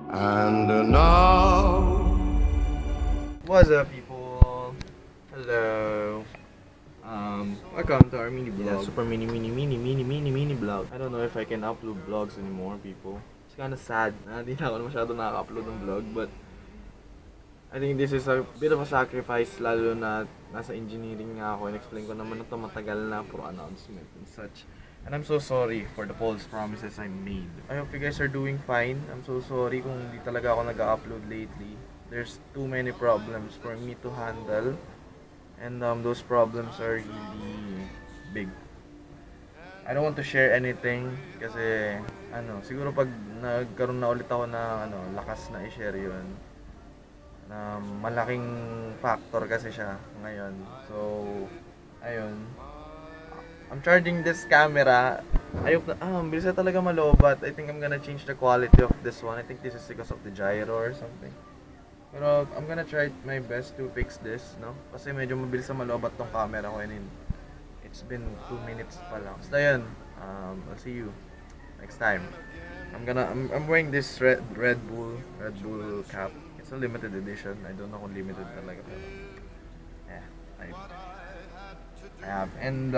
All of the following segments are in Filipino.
And now, What's up, people? Hello. Welcome to our mini vlog. Yeah, super mini vlog. I don't know if I can upload vlogs anymore, people. It's kind of sad na hindi na ako masyado nakaka-upload ng vlog, but I think this is a bit of a sacrifice, lalo na nasa engineering nga ako, and explain ko naman na ito matagal na for announcement and such. And I'm so sorry for the false promises I made. I hope you guys are doing fine. I'm so sorry kung hindi talaga ako nag-upload lately. There's too many problems for me to handle. And those problems are really big. I don't want to share anything kasi siguro pag nagkaroon na ulit ako ng lakas na i-share 'yun. Malaking factor kasi siya ngayon. So, ayun. I'm charging this camera. Ayok na, bilis na talaga malobat. I think I'm gonna change the quality of this one. I think this is because of the gyro or something. Pero I'm gonna try my best to fix this, no? Kasi medyo mabilis na malobat tong camera ko, and it's been 2 minutes pa lang. Basta yun, I'll see you next time. I'm wearing this Red Bull cap. It's a limited edition. I don't know kung limited talaga, pero yeah, I have. And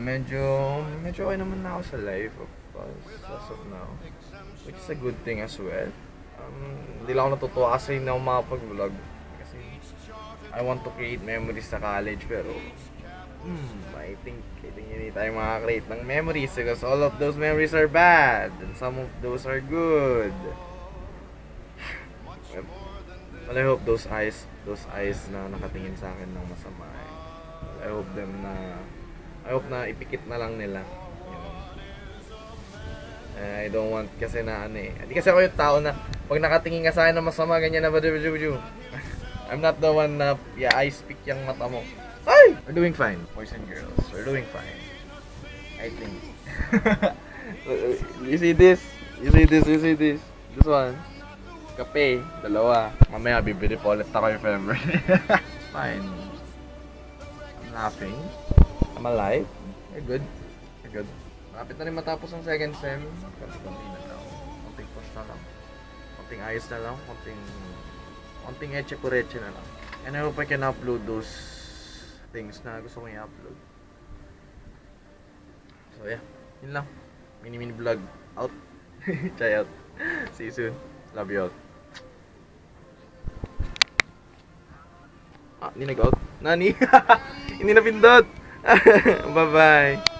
medyo okay naman na ako sa life, of course, as of now, which is a good thing as well. Hindi lang ako natutuwa kasi hindi ako makapag-vlog kasi I want to create memories sa college, pero I think hindi tayo makakreate ng memories because all of those memories are bad and some of those are good. Well, I hope those eyes na nakatingin sa akin ng masama, I hope na ipikit na lang nila. I don't want kasi na hindi kasi ako yung tao na pag nakatingin ka sa akin na masama, ganyan na ba, I'm not the one na ice pick yung mata mo. Ay! We're doing fine, boys and girls. We're doing fine, I think. You see this? This one. Kape, dalawa. Mamaya bibili po ulit ako if ever. It's fine. I'm laughing. I'm alive. We're good. Malapit na rin matapos ang second sem. Konti na lang. Konting push na lang. Konting ayos na lang. Konting eche-pureche na lang. And I hope I can upload those things na gusto kong i-upload. So yeah, yun lang. Mini vlog out. Try out. See you soon. Love you all. Hindi nag-out? Nani? Hindi na pindot. Bye-bye.